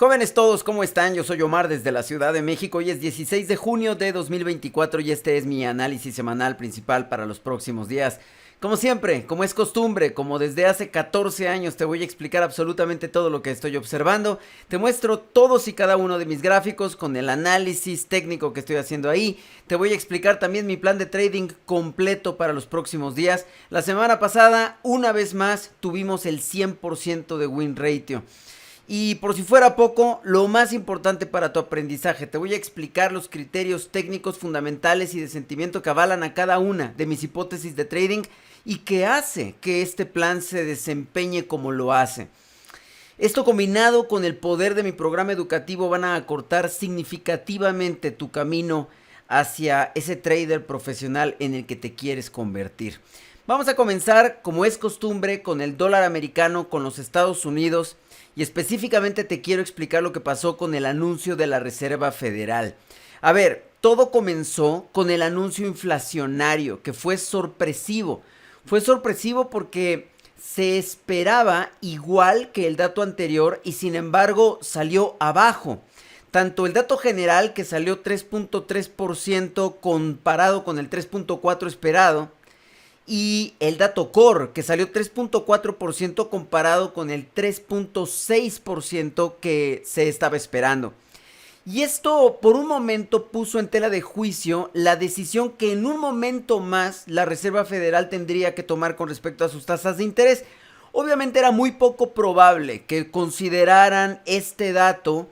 Jóvenes todos, ¿cómo están? Yo soy Omar desde la Ciudad de México. Hoy es 16 de junio de 2024 y este es mi análisis semanal principal para los próximos días. Como siempre, como es costumbre, como desde hace 14 años te voy a explicar absolutamente todo lo que estoy observando. Te muestro todos y cada uno de mis gráficos con el análisis técnico que estoy haciendo ahí. Te voy a explicar también mi plan de trading completo para los próximos días. La semana pasada, una vez más, tuvimos el 100% de win ratio. Y por si fuera poco, lo más importante para tu aprendizaje, te voy a explicar los criterios técnicos fundamentales y de sentimiento que avalan a cada una de mis hipótesis de trading y que hace que este plan se desempeñe como lo hace. Esto combinado con el poder de mi programa educativo van a acortar significativamente tu camino hacia ese trader profesional en el que te quieres convertir. Vamos a comenzar, como es costumbre, con el dólar americano, con los Estados Unidos. Y específicamente te quiero explicar lo que pasó con el anuncio de la Reserva Federal. A ver, todo comenzó con el anuncio inflacionario, que fue sorpresivo. Fue sorpresivo porque se esperaba igual que el dato anterior y sin embargo salió abajo. Tanto el dato general, que salió 3.3% comparado con el 3.4% esperado, y el dato core, que salió 3.4% comparado con el 3.6% que se estaba esperando. Y esto por un momento puso en tela de juicio la decisión que en un momento más la Reserva Federal tendría que tomar con respecto a sus tasas de interés. Obviamente era muy poco probable que consideraran este dato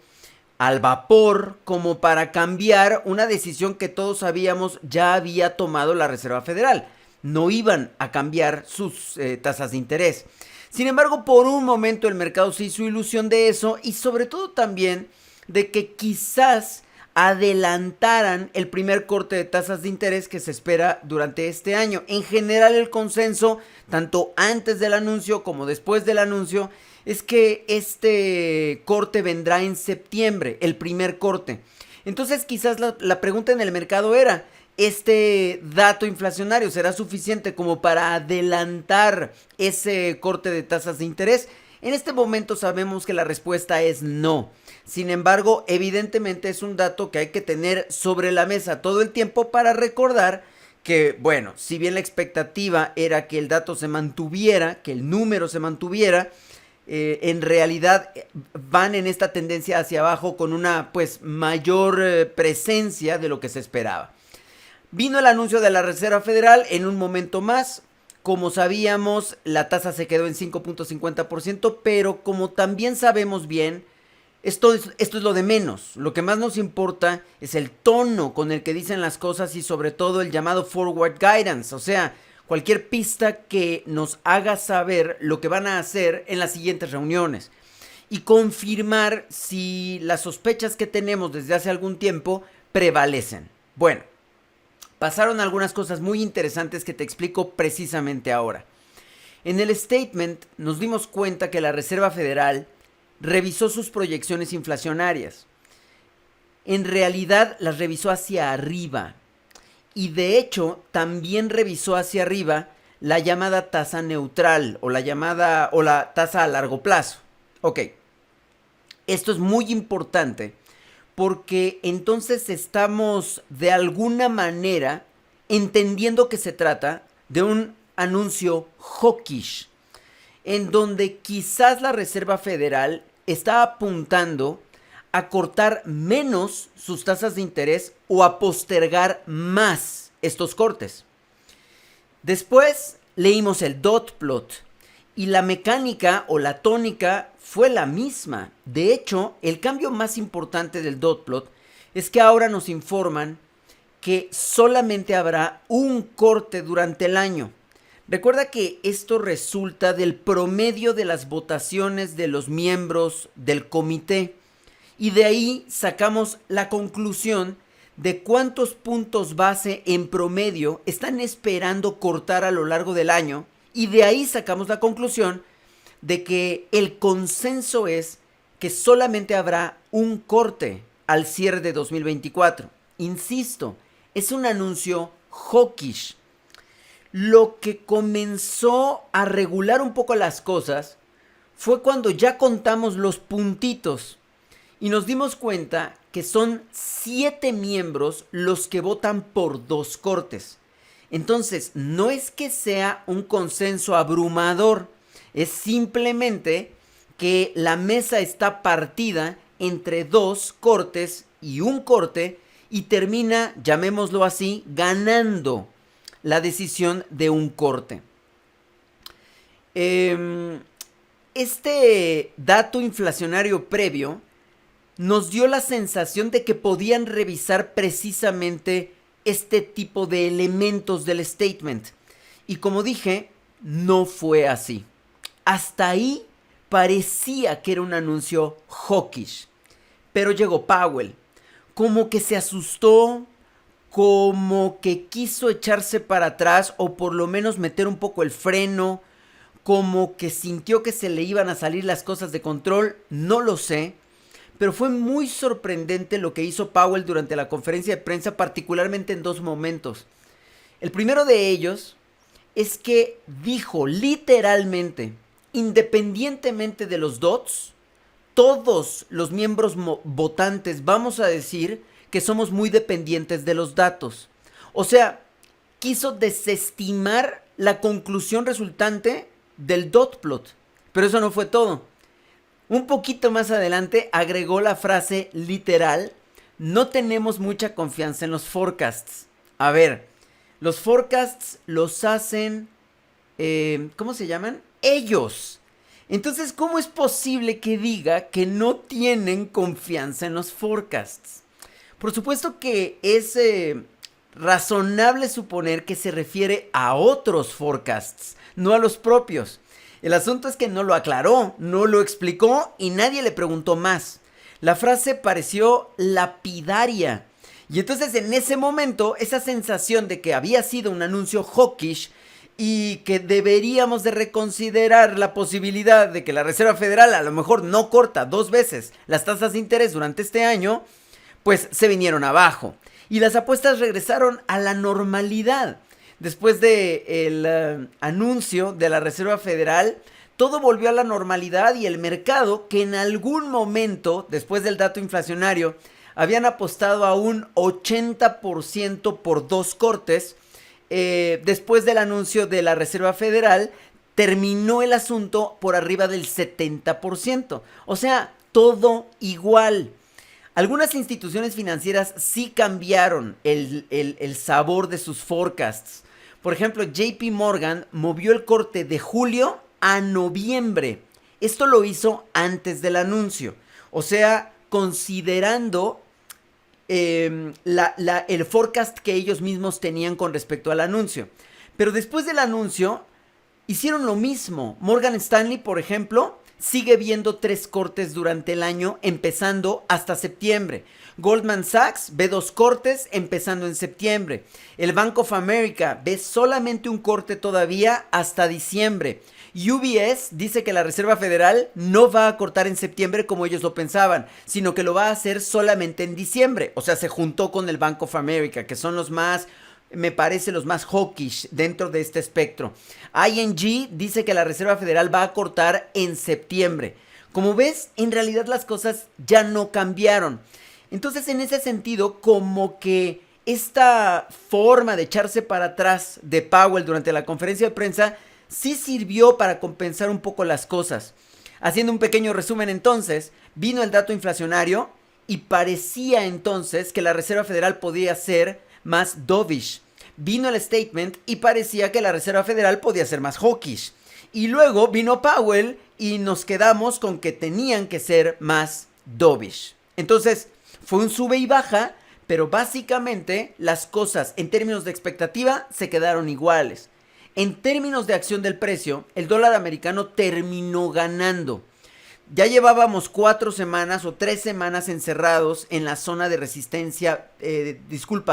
al vapor como para cambiar una decisión que todos sabíamos ya había tomado la Reserva Federal. No iban a cambiar sus tasas de interés. Sin embargo, por un momento el mercado se hizo ilusión de eso y sobre todo también de que quizás adelantaran el primer corte de tasas de interés que se espera durante este año. En general, el consenso, tanto antes del anuncio como después del anuncio, es que este corte vendrá en septiembre, el primer corte. Entonces, quizás la pregunta en el mercado era: ¿este dato inflacionario será suficiente como para adelantar ese corte de tasas de interés? En este momento sabemos que la respuesta es no. Sin embargo, evidentemente es un dato que hay que tener sobre la mesa todo el tiempo para recordar que, bueno, si bien la expectativa era que el dato se mantuviera, que el número se mantuviera, en realidad van en esta tendencia hacia abajo con una mayor presencia de lo que se esperaba. Vino el anuncio de la Reserva Federal en un momento más. Como sabíamos, la tasa se quedó en 5.50%, pero como también sabemos bien, esto es lo de menos. Lo que más nos importa es el tono con el que dicen las cosas y sobre todo el llamado forward guidance, o sea, cualquier pista que nos haga saber lo que van a hacer en las siguientes reuniones y confirmar si las sospechas que tenemos desde hace algún tiempo prevalecen. Bueno, pasaron algunas cosas muy interesantes que te explico precisamente ahora. En el statement nos dimos cuenta que la Reserva Federal revisó sus proyecciones inflacionarias. En realidad las revisó hacia arriba. Y de hecho también revisó hacia arriba la llamada tasa neutral o la tasa a largo plazo. Ok, esto es muy importante porque entonces estamos de alguna manera entendiendo que se trata de un anuncio hawkish, en donde quizás la Reserva Federal está apuntando a cortar menos sus tasas de interés o a postergar más estos cortes. Después leímos el dot plot y la mecánica o la tónica fue la misma. De hecho, el cambio más importante del dot plot es que ahora nos informan que solamente habrá un corte durante el año. Recuerda que esto resulta del promedio de las votaciones de los miembros del comité y de ahí sacamos la conclusión de cuántos puntos base en promedio están esperando cortar a lo largo del año y de ahí sacamos la conclusión de que el consenso es que solamente habrá un corte al cierre de 2024. Insisto, es un anuncio hawkish. Lo que comenzó a regular un poco las cosas fue cuando ya contamos los puntitos y nos dimos cuenta que son 7 miembros los que votan por 2 cortes. Entonces, no es que sea un consenso abrumador, es simplemente que la mesa está partida entre 2 cortes y un corte y termina, llamémoslo así, ganando la decisión de un corte. Este dato inflacionario previo nos dio la sensación de que podían revisar precisamente este tipo de elementos del statement. Y como dije, no fue así. Hasta ahí parecía que era un anuncio hawkish. Pero llegó Powell. Como que se asustó, como que quiso echarse para atrás o por lo menos meter un poco el freno, como que sintió que se le iban a salir las cosas de control, no lo sé. Pero fue muy sorprendente lo que hizo Powell durante la conferencia de prensa, particularmente en 2 momentos. El primero de ellos es que dijo literalmente, independientemente de los dots, todos los miembros votantes vamos a decir que somos muy dependientes de los datos. O sea, quiso desestimar la conclusión resultante del dot plot. Pero eso no fue todo. Un poquito más adelante agregó la frase literal: no tenemos mucha confianza en los forecasts. A ver, los forecasts los hacen, ¿cómo se llaman? Ellos. Entonces, ¿cómo es posible que diga que no tienen confianza en los forecasts? Por supuesto que es razonable suponer que se refiere a otros forecasts, no a los propios. El asunto es que no lo aclaró, no lo explicó y nadie le preguntó más. La frase pareció lapidaria. Y entonces en ese momento, esa sensación de que había sido un anuncio hawkish y que deberíamos de reconsiderar la posibilidad de que la Reserva Federal a lo mejor no corta 2 veces las tasas de interés durante este año, pues se vinieron abajo. Y las apuestas regresaron a la normalidad. Después del anuncio de la Reserva Federal, todo volvió a la normalidad y el mercado, que en algún momento, después del dato inflacionario, habían apostado a un 80% por 2 cortes, después del anuncio de la Reserva Federal, terminó el asunto por arriba del 70%. O sea, todo igual. Algunas instituciones financieras sí cambiaron el sabor de sus forecasts. Por ejemplo, JP Morgan movió el corte de julio a noviembre. Esto lo hizo antes del anuncio. O sea, considerando el forecast que ellos mismos tenían con respecto al anuncio. Pero después del anuncio, hicieron lo mismo. Morgan Stanley, por ejemplo, sigue viendo 3 cortes durante el año, empezando hasta septiembre. Goldman Sachs ve 2 cortes empezando en septiembre. El Bank of America ve solamente un corte todavía hasta diciembre. UBS dice que la Reserva Federal no va a cortar en septiembre como ellos lo pensaban, sino que lo va a hacer solamente en diciembre. O sea, se juntó con el Bank of America, que son los más, me parece, los más hawkish dentro de este espectro. ING dice que la Reserva Federal va a cortar en septiembre. Como ves, en realidad las cosas ya no cambiaron. Entonces, en ese sentido, como que esta forma de echarse para atrás de Powell durante la conferencia de prensa sí sirvió para compensar un poco las cosas. Haciendo un pequeño resumen entonces, vino el dato inflacionario y parecía entonces que la Reserva Federal podía ser más dovish. Vino el statement y parecía que la Reserva Federal podía ser más hawkish. Y luego vino Powell y nos quedamos con que tenían que ser más dovish. Entonces, fue un sube y baja, pero básicamente las cosas en términos de expectativa se quedaron iguales. En términos de acción del precio, el dólar americano terminó ganando. Ya llevábamos 4 semanas o 3 semanas encerrados en la zona de resistencia,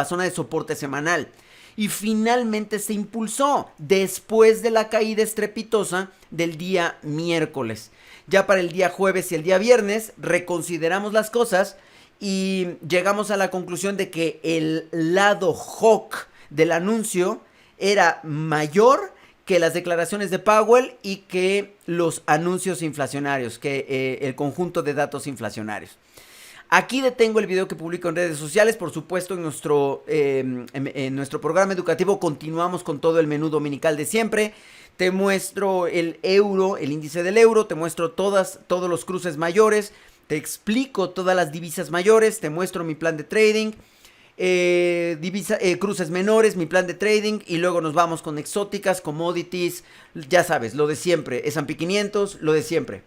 zona de soporte semanal. Y finalmente se impulsó después de la caída estrepitosa del día miércoles. Ya para el día jueves y el día viernes reconsideramos las cosas y llegamos a la conclusión de que el lado hawk del anuncio era mayor que las declaraciones de Powell y que los anuncios inflacionarios, que el conjunto de datos inflacionarios. Aquí detengo el video que publico en redes sociales. Por supuesto, en nuestro programa educativo continuamos con todo el menú dominical de siempre. Te muestro el euro, el índice del euro, te muestro todos los cruces mayores, te explico todas las divisas mayores, te muestro mi plan de trading, cruces menores, mi plan de trading, y luego nos vamos con exóticas, commodities, ya sabes, lo de siempre, S&P 500, lo de siempre.